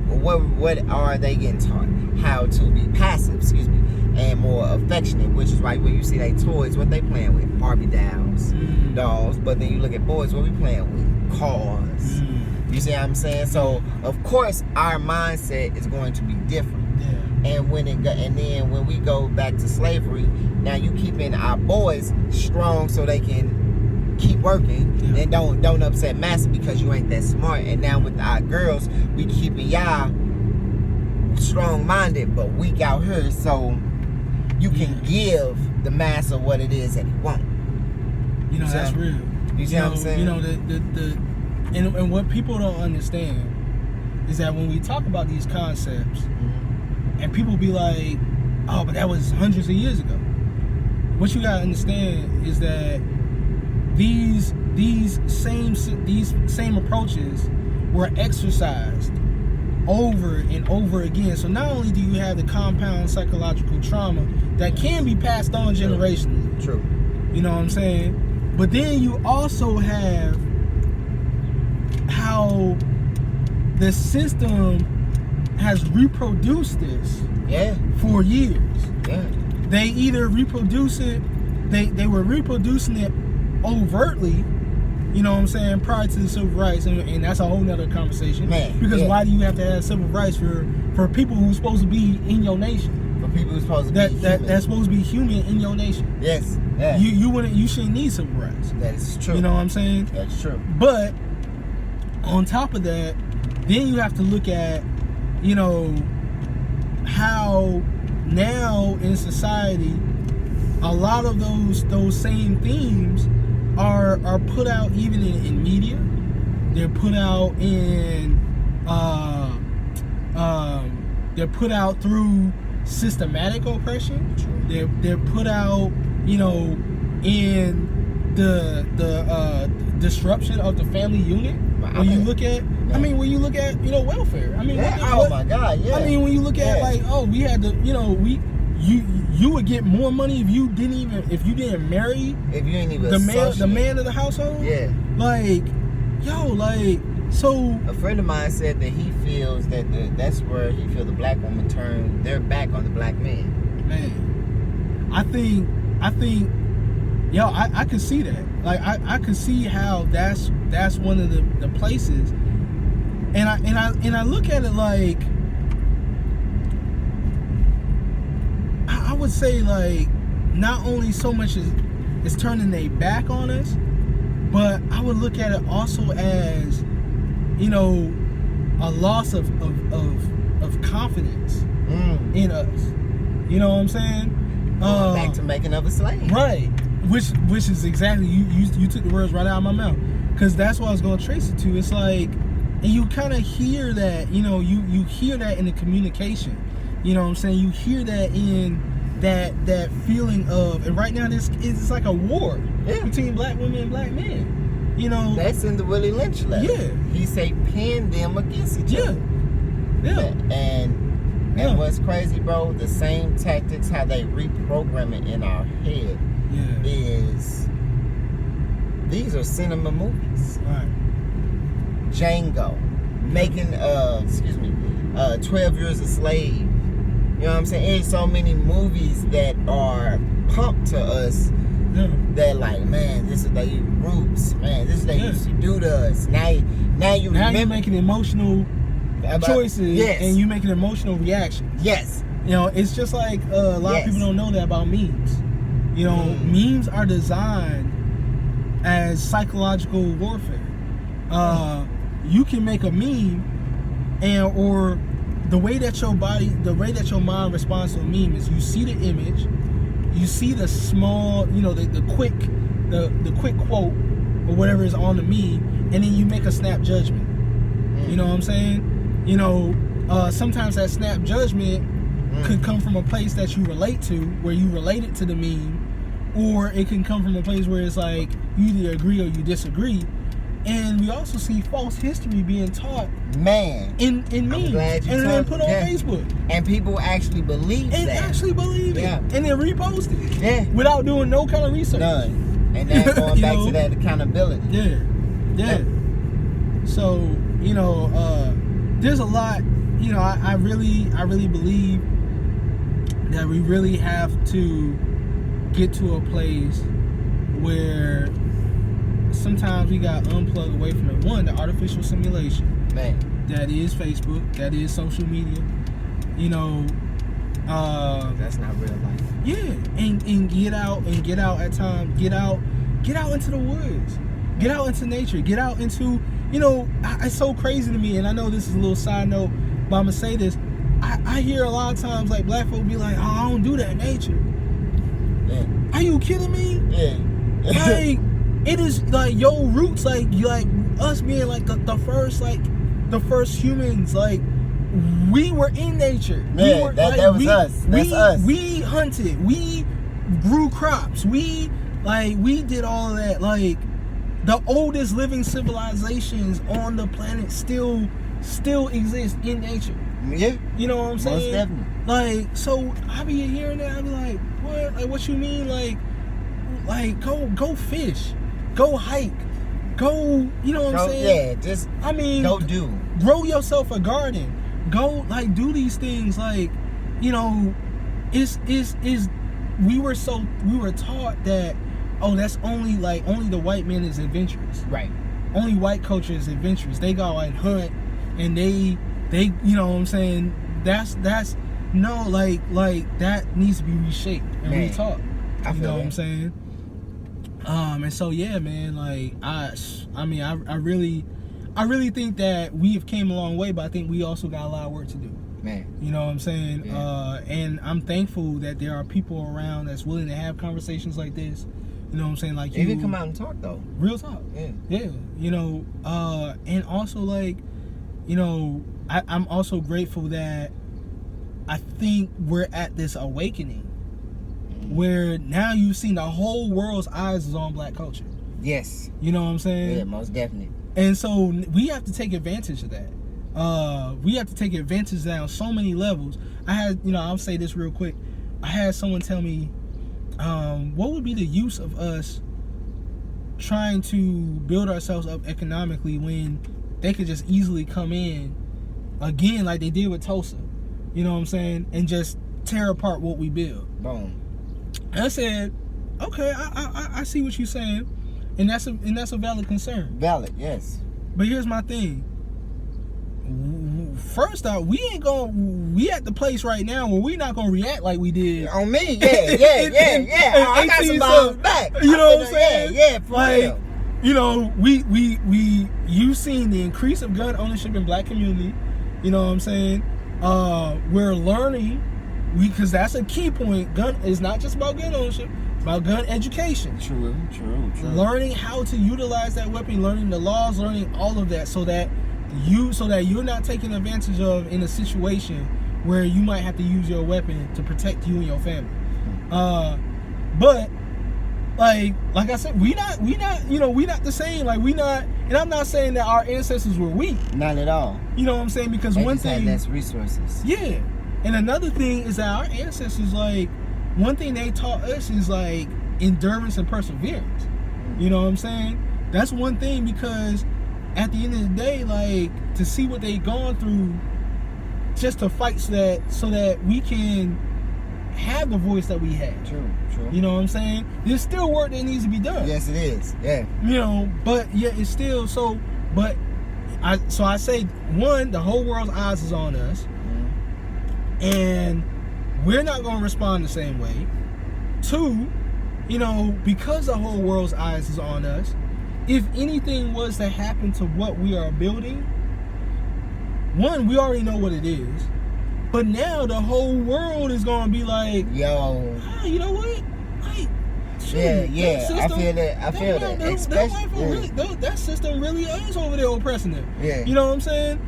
are they getting taught? How to be passive, and more affectionate, which is why when you see they toys, what they playing with? Barbie dolls. But then you look at boys, what we playing with? Cars. You see what I'm saying? So of course our mindset is going to be different. And when we go back to slavery, now you keeping our boys strong so they can keep working and don't upset massa because you ain't that smart. And now with our girls, we keeping y'all strong-minded but weak out here, so you can give the massa what it is that he want. You know, that's real. You see what I'm saying? You know, and what people don't understand is that when we talk about these concepts, and people be like, oh, but that was hundreds of years ago. What you gotta understand is that these same approaches were exercised over and over again. So not only do you have the compound psychological trauma that can be passed on generationally. True. You know what I'm saying? But then you also have how the system has reproduced this for years. They either reproduce it, they were reproducing it overtly, you know what I'm saying, prior to the civil rights, and that's a whole nother conversation. Because why do you have to have civil rights for people who's supposed to be in your nation? For people who's supposed to be human. That's supposed to be human in your nation. Yes. You shouldn't need civil rights. That is true. You know what I'm saying? That's true. But on top of that, then you have to look at, you know, how now in society a lot of those same themes are put out even in media. They're put out in they're put out through systematic oppression. They're put out, you know, in the disruption of the family unit. When you look at, when you look at, you know, welfare. I mean, my God, yeah. I mean, when you look at like, oh, we had to, you know, you would get more money if you didn't marry, if you ain't even the man of the household. Yeah. Like, yo, like, so a friend of mine said that he feels that that's where he feels the black woman turn their back on the black man. Man, I think, yo, I could see that. Like, I could see how that's one of the places, and I look at it like, I would say, like, not only so much is turning their back on us, but I would look at it also as, you know, a loss of confidence in us. You know what I'm saying? Back to making of a slave. Right. Which is exactly, you took the words right out of my mouth, because that's what I was going to trace it to. It's like, and you kind of hear that, you know, you hear that in the communication. You know what I'm saying? You hear that in that feeling of, and right now it's like a war between black women and black men. You know, that's in the Willie Lynch letter. Yeah. He say pin them against each other. Yeah. And Yeah. And what's crazy, bro, the same tactics, how they reprogram it in our head is, these are cinema movies. Right. Django, making 12 Years a Slave. You know what I'm saying? There's so many movies that are pumped to us that like, man, this is their roots, man, this is they used to do to us. Now you're making emotional choices, and you make an emotional reaction. Yes. You know, it's just like a lot of people don't know that about memes. You know, memes are designed as psychological warfare. You can make a meme, or the way that your mind responds to a meme is you see the image, you see the small, the quick quote or whatever is on the meme, and then you make a snap judgment. You know what I'm saying? Sometimes that snap judgment could come from a place that you relate to, where you relate it to the meme, or it can come from a place where it's like you either agree or you disagree. And we also see false history being taught, man, in memes, and then put on Facebook, and people actually believe it, and then repost it, without doing no kind of research. None. And then going back to that accountability. Yeah. So there's a lot. I really believe that we really have to get to a place where sometimes we got unplugged away from it. One, the artificial simulation. Man. That is Facebook. That is social media. That's not real life. Yeah. And get out at times. Get out into the woods. Get out into nature. Get out into, it's so crazy to me, and I know this is a little side note, but I'm gonna say this. I hear a lot of times like black folk be like, oh, I don't do that in nature. Yeah. Are you kidding me? Yeah. Like, it is like your roots, like us being like the first humans, like we were in nature. Yeah, that was us. That's us. We hunted. We grew crops. We did all of that. Like the oldest living civilizations on the planet still exist in nature. Yeah. You know what I'm saying? Most definitely. Like, so I be hearing that, I be like, what? Like, what you mean? Like go fish. Go hike. Go, you know what I'm saying? Yeah, go do. Grow yourself a garden. Go, do these things. Like, we were taught that, oh, that's only the white man is adventurous. Right. Only white culture is adventurous. They go and hunt, and they, you know what I'm saying? That's no, that needs to be reshaped and retaught. You know what I'm saying? And so yeah, man, I really think that we have came a long way, but I think we also got a lot of work to do. Man. You know what I'm saying? Yeah. And I'm thankful that there are people around that's willing to have conversations like this. You know what I'm saying? Like, you can come out and talk though. Real talk. Yeah. And also I'm also grateful that I think we're at this awakening where now you've seen the whole world's eyes is on black culture. Yes. You know what I'm saying? Yeah, most definitely. And so we have to take advantage of that. We have to take advantage of that on so many levels. I'll say this real quick. I had someone tell me, what would be the use of us trying to build ourselves up economically when they could just easily come in again like they did with Tulsa, you know what I'm saying, and just tear apart what we build. Boom. And I said, okay, I see what you're saying, and that's a valid concern. Valid, yes. But here's my thing. First off, we at the place right now where we not gonna react like we did on me. Yeah. I got some balls back. You know what I'm saying? Yeah, for real. You've seen the increase of gun ownership in black community. You know what I'm saying? We're learning, because that's a key point. Gun is not just about gun ownership, it's about gun education. True. Learning how to utilize that weapon, learning the laws, learning all of that, so that you're not taken advantage of in a situation where you might have to use your weapon to protect you and your family. But like I said, we not the same. Like, we not, and I'm not saying that our ancestors were weak. Not at all. You know what I'm saying? Because they one just thing, had less resources. Yeah. And another thing is that our ancestors, like, one thing they taught us is like endurance and perseverance. You know what I'm saying? That's one thing, because at the end of the day, like, to see what they gone through just to fight so that we can have the voice that we have. True. You know what I'm saying? There's still work that needs to be done. Yes, it is. Yeah. You know, but yeah, it's still so. But I say, one, the whole world's eyes is on us, and we're not going to respond the same way. Two, you know, because the whole world's eyes is on us, if anything was to happen to what we are building, one, we already know what it is, but now the whole world is going to be like, yo, you know what? Like, yeah, system, I feel that. Especially, that system really is over there oppressing them. Yeah. You know what I'm saying?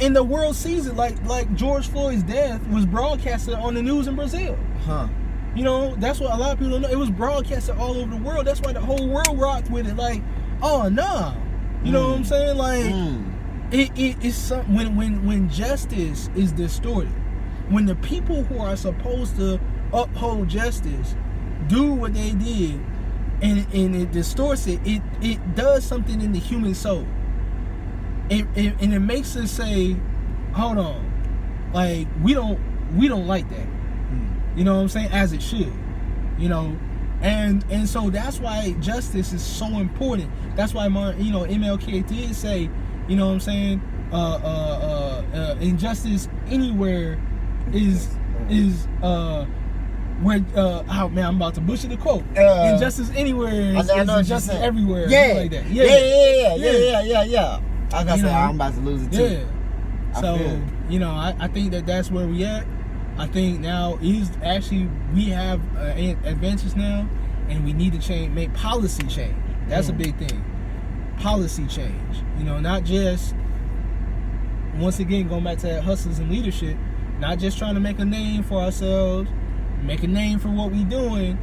And the world sees it. Like George Floyd's death was broadcasted on the news in Brazil. Huh. You know, that's what a lot of people don't know. It was broadcasted all over the world. That's why the whole world rocked with it. Like, oh, nah. You know what I'm saying? Like, it's when justice is distorted, when the people who are supposed to uphold justice do what they did, and it distorts it, it does something in the human soul. And it makes us say, hold on, like, we don't like that. You know what I'm saying? As it should. You know, and so that's why justice is so important. That's why MLK did say, you know what I'm saying, injustice anywhere is where oh man, I'm about to butcher the quote. Injustice anywhere is injustice everywhere. Yeah. Like that. Yeah. I was gonna say, I'm about to lose it too. Yeah. So, you know, I think that's where we at. I think now we have advances now, and we need to make policy change. That's a big thing. Policy change. You know, not just, once again, going back to that hustlers and leadership, not just trying to make a name for ourselves, make a name for what we doing,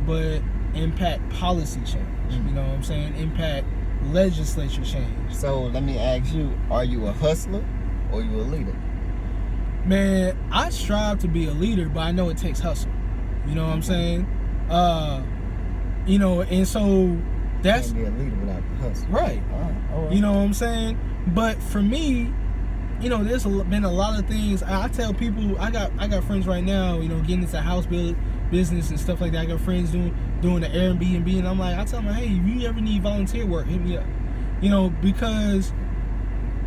but impact policy change. You know what I'm saying? Impact legislature change. So let me ask you, are you a hustler or you a leader? Man, I strive to be a leader, but I know it takes hustle. You know what I'm saying? You know, and so that's... You can't be a leader without the hustle. Right. All right. You know what I'm saying? But for me, you know, there's been a lot of things. I tell people, I got friends right now, you know, getting into house business and stuff like that. I got friends doing the Airbnb, and I'm like, I tell them, hey, if you ever need volunteer work, hit me up. You know, because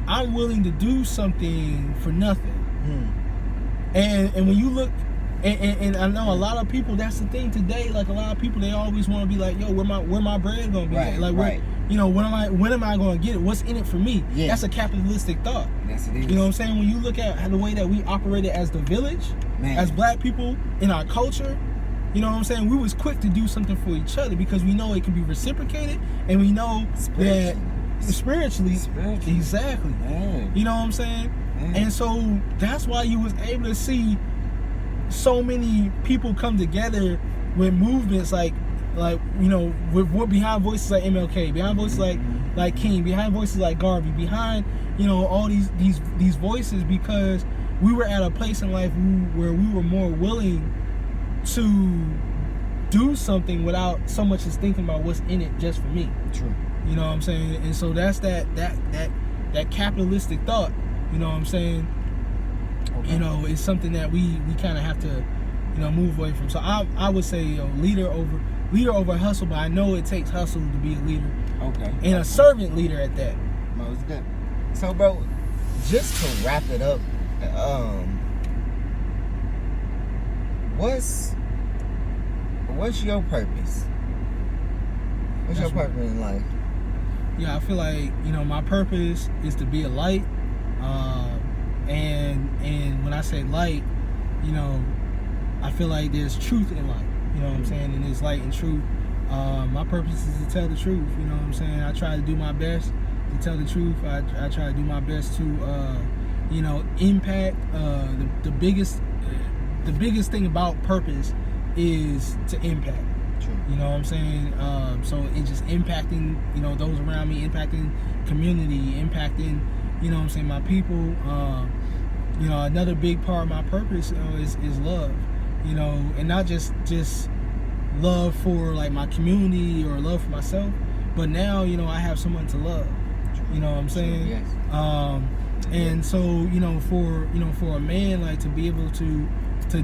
I'm willing to do something for nothing. And when you look, and I know a lot of people, that's the thing today. Like, a lot of people, they always want to be like, yo, where my bread gonna be at? Like, where, you know, when am I gonna get it? What's in it for me? Yeah. That's a capitalistic thought. Yes, it is. You know what I'm saying? When you look at the way that we operated as the village, as black people in our culture, you know what I'm saying? We was quick to do something for each other because we know it can be reciprocated, and we know that spiritually. Exactly. Man. You know what I'm saying? And so that's why you was able to see so many people come together with movements like you know, with behind voices like MLK, behind voices like King, behind voices like Garvey, behind, you know, all these voices, because we were at a place in life where we were more willing to do something without so much as thinking about what's in it just for me. True. You know what I'm saying? And so that's that capitalistic thought. You know what I'm saying? Okay. You know, it's something that we kind of have to, you know, move away from. So I would say, you know, leader over hustle, but I know it takes hustle to be a leader. Okay. And a servant leader at that. Most good. So, bro, just to wrap it up, what's your purpose? What's your purpose in life? Yeah, I feel like, you know, my purpose is to be a light. And when I say light, you know, I feel like there's truth in light. You know what I'm saying? And there's light and truth. My purpose is to tell the truth. You know what I'm saying? I try to do my best to tell the truth. I try to do my best to, you know, impact. The biggest thing about purpose is to impact. True. You know what I'm saying? So it's just impacting, you know, those around me, impacting community, impacting, you know what I'm saying, my people. you know, another big part of my purpose, you know, is love, you know, and not just love for like my community or love for myself, but now, you know, I have someone to love. You know what I'm saying? Yes. And so, you know, for a man, like, to be able to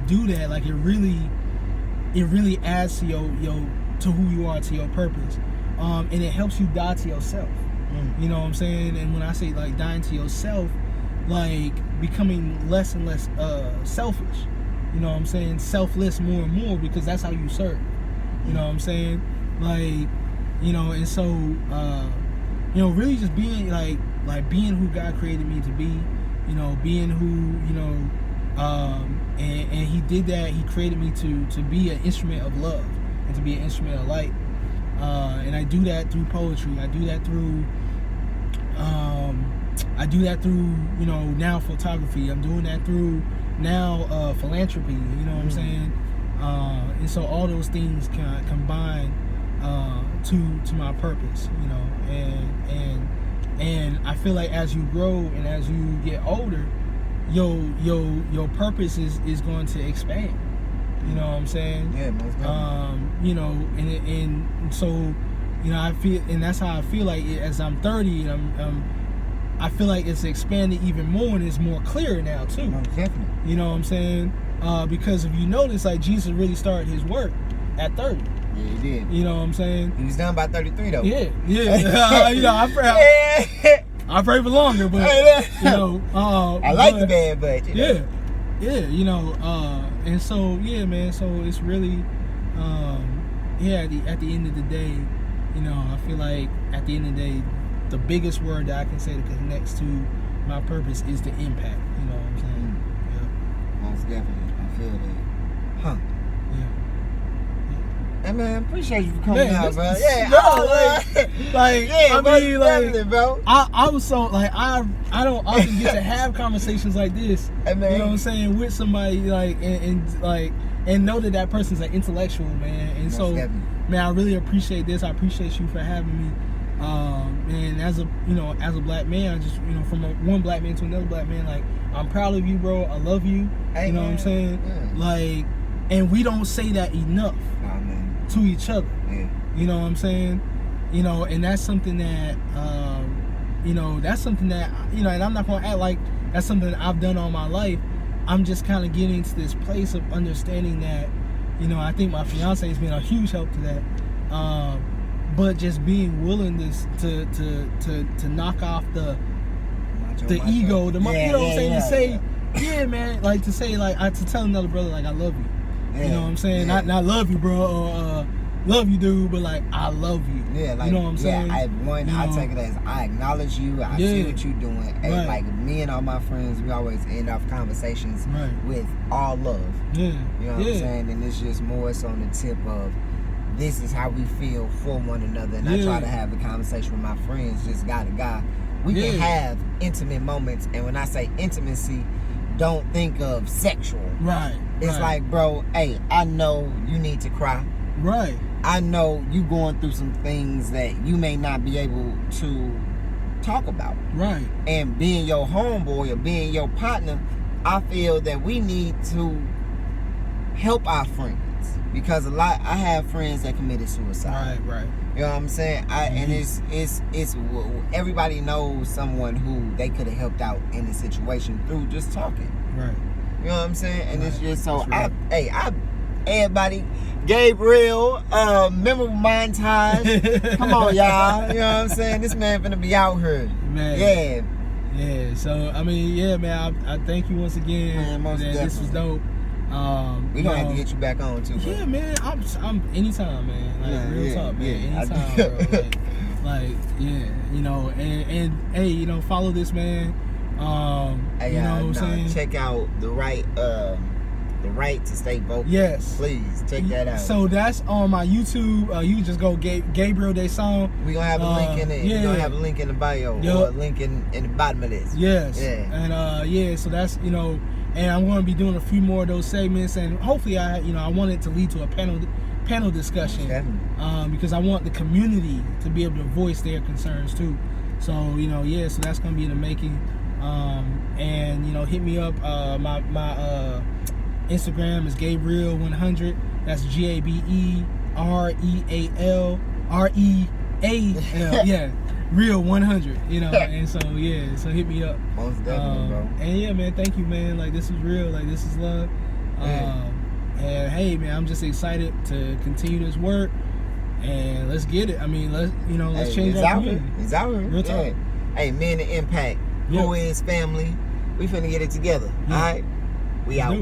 do that, like, it really adds to your to who you are, to your purpose. And it helps you die to yourself. You know what I'm saying? And when I say like dying to yourself, like becoming less and less selfish. You know what I'm saying? Selfless more and more, because that's how you serve. You know what I'm saying? Like, you know, and so you know, really just being like being who God created me to be, you know, being who, you know, and he did that. He created me to be an instrument of love and to be an instrument of light. And I do that through poetry. I do that through you know, now photography. I'm doing that through now philanthropy. You know what I'm saying? And so all those things can combine to my purpose, you know, and I feel like as you grow and as you get older, your purpose is going to expand. You know what I'm saying? Yeah, most definitely. You know, and so, you know, I feel, and that's how I feel like as I'm 30, I feel like it's expanded even more, and it's more clear now too. Most definitely. You know what I'm saying? Because if you notice, like, Jesus really started his work at 30. Yeah, he did. You know what I'm saying? He was done by 33 though. Yeah. You know, I pray for longer, but you know, I like the man, but you know. Yeah, you know, and so yeah, man. So it's really, yeah. At the end of the day, you know, I feel like at the end of the day, the biggest word that I can say that connects to my purpose is the impact. You know what I'm saying? Yeah. Most definitely, I feel that. Huh? Yeah. Hey man, appreciate you for coming out, bro. Yeah, Yeah, I mean, like, bro. I was so like I don't often get to have conversations like this. Hey, man. You know what I'm saying, with somebody like and know that person's an intellectual, man. And so, man, I really appreciate this. I appreciate you for having me. And as a black man, I just, you know, from one black man to another black man, like, I'm proud of you, bro. I love you. Hey, you know what I'm saying? Yeah. Like, and we don't say that enough to each other. Yeah. You know what I'm saying? You know, and that's something that, you know, you know, and I'm not going to act like that's something that I've done all my life. I'm just kind of getting to this place of understanding that, you know, I think my fiance has been a huge help to that. But just being willing to knock off the ego, you know what I'm saying? To say, yeah, man, like, to say, like, to tell another brother, like, I love you. Yeah, you know what I'm saying? Yeah. Not love you, bro, or love you, dude, but like, I love you. Yeah, like, you know what I'm saying? Yeah, I take it as I acknowledge you. I see what you're doing. And right. Like, me and all my friends, we always end off conversations with all love. Yeah. You know what I'm saying? And it's just more so on the tip of, this is how we feel for one another. And I try to have the conversation with my friends, just guy to guy. We can have intimate moments, and when I say intimacy, don't think of sexual. Right. It's like, bro, hey, I know you need to cry. Right. I know you going through some things that you may not be able to talk about. Right. And being your homeboy or being your partner, I feel that we need to help our friends. Because I have friends that committed suicide. Right. You know what I'm saying? And it's everybody knows someone who they could have helped out in the situation through just talking. Right. You know what I'm saying? And it's just so everybody, Gabriel, memorable montage. Come on, y'all. You know what I'm saying? This man finna be out here. Man. Yeah. Yeah. So I mean, yeah, man. I thank you once again. Man, this was dope. We gonna have to get you back on too, bro. Yeah, man. I'm anytime, man. Like, real talk, man. Anytime, bro. Like, yeah, you know, and hey, you know, follow this man. Hey, you know what I'm saying? Check out the right to stay vocal. Yes, please check that out. So that's on my YouTube. You can just go Gabriel Desince. We gonna have a link in it. We gonna have a link in the bio or a link in the bottom of this. Yes. Yeah. And so that's, you know. And I'm going to be doing a few more of those segments, and hopefully, I want it to lead to a panel discussion, because I want the community to be able to voice their concerns too. So, you know, so that's going to be in the making. And hit me up. My Instagram is Gabriel 100. That's GABEREAL yeah, real 100. And so so hit me up. Most definitely, bro. And yeah, man, thank you, man. Like, this is real. Like, this is love. And hey, man, I'm just excited to continue this work, and let's get it. I mean, let's change our community. He's out here. Real talk. Hey, men of impact. Who is family? We finna get it together. All right, we out.